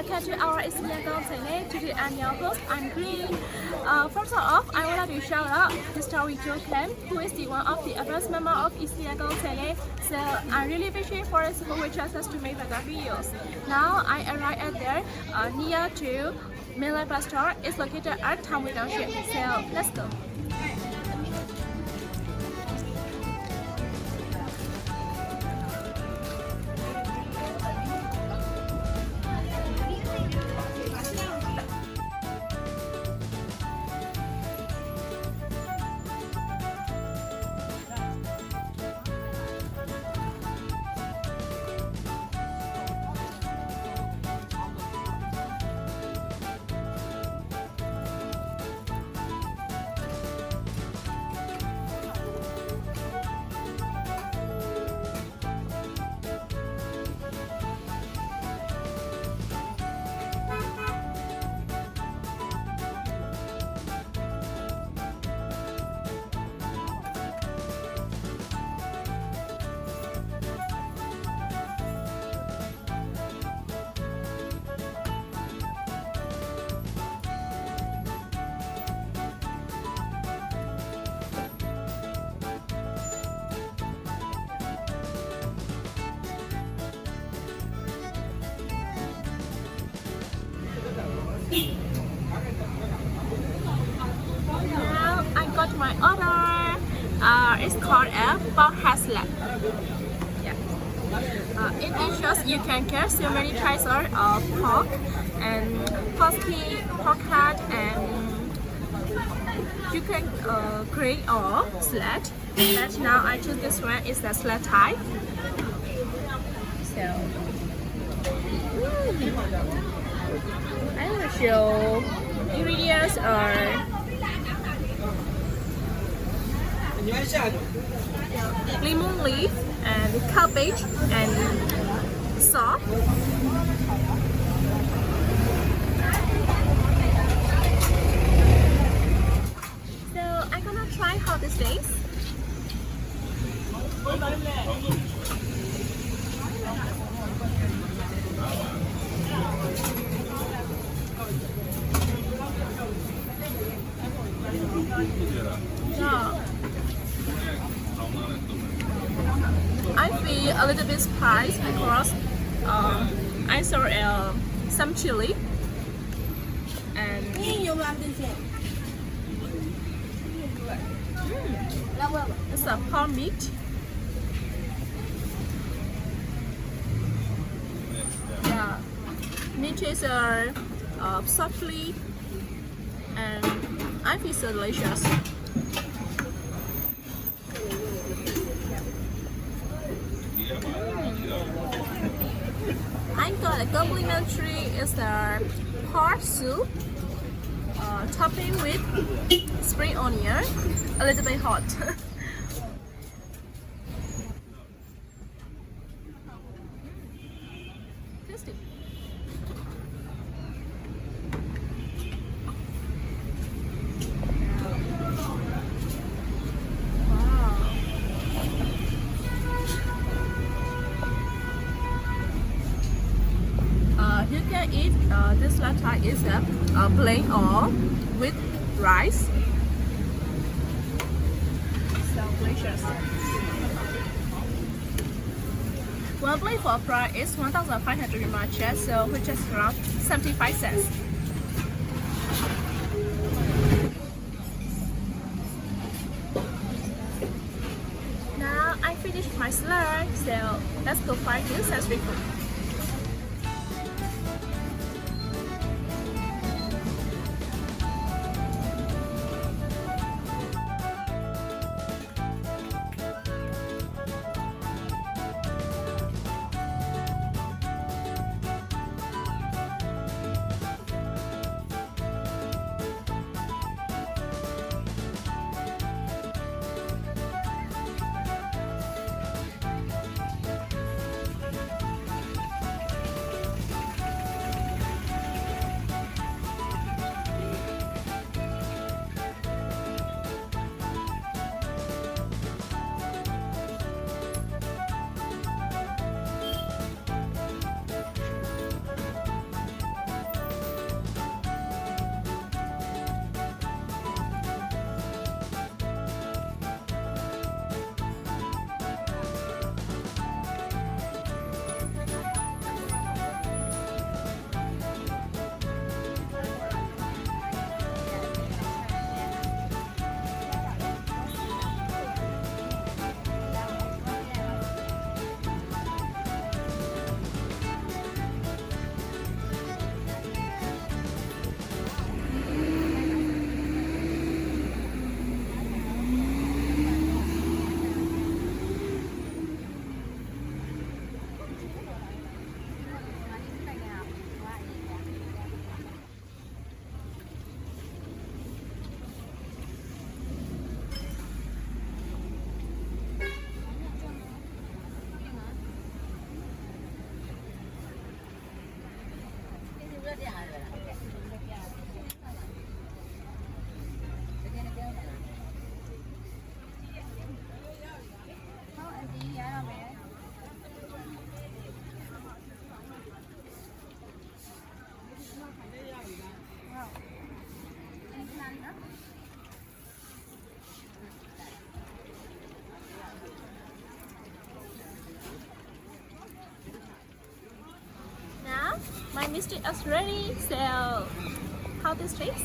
welcome to our EatSleepYangon channel. Today I'm your host, I'm Green. First off, I would like to shout out the story Joe Clem, who is the one of the advanced member of EatSleepYangon channel. So I really appreciate for us who will trust us to make the videos. Now I arrived at there near to Myanmar bus store. It's located at Tamwi Township. So let's go. Now I got my order. It's called a pork haslet. Yeah. In dishes you can get so many types of pork and porky, pork heart, and you can create or slat. But now I choose this one. It's the slat type. So. I will show ingredients are lemon leaf and cabbage and salt. So I'm gonna try how this tastes. Yeah. I feel a little bit spicy because I saw some chili and it's a pork meat. Yeah, meat is softly and I feel so delicious. I got a complimentary is the pork soup topping with spring onion, a little bit hot. Tasty. You can eat this latte is a plain or with rice. So delicious. One plate for price is 1,500 Baht, so which is around 75 cents. Now I finished my salad, so let's go find this as street food. Now my mystery is ready. So how this tastes?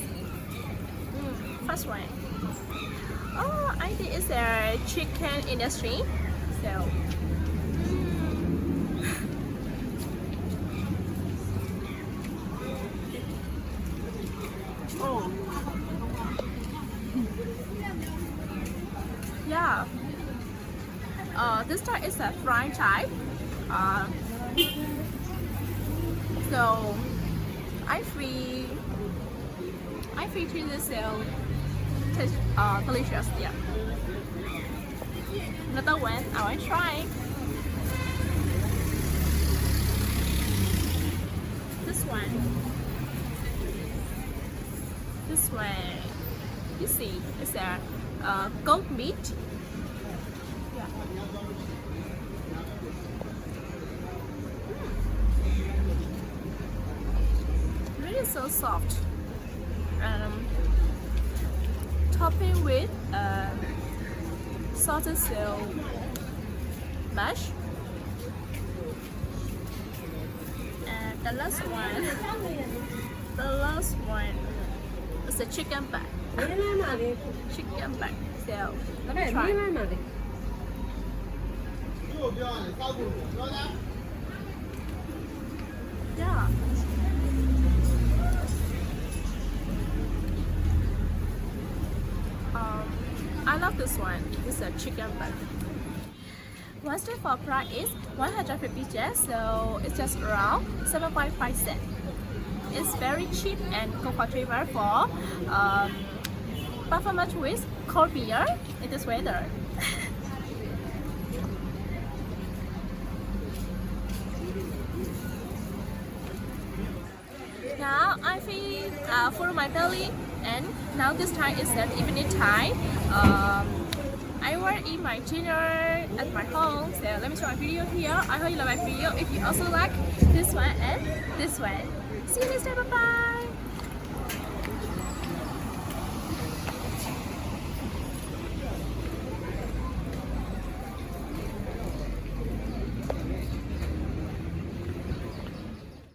First one. Oh, I think it's a chicken industry. So oh yeah. This type is a fried type. So I feel this taste delicious. Yeah. Another one I will try. This one. This one. You see, it's a goat meat. Yeah. Really so soft. Topping with salted seal mash. And the last one is a chicken back. Chicken back. So let me try. Yeah. I love this one. It's a chicken back. One stick for price is 150 yen, so it's just around 7.5 cents. It's very cheap and comfortable for performance with cold beer in this weather. Now I feel full my belly, and now this time is at evening time. I will eat my dinner at my home. So let me show my video here. I hope you like my video. If you also like this one and this one, see you next time. Bye bye.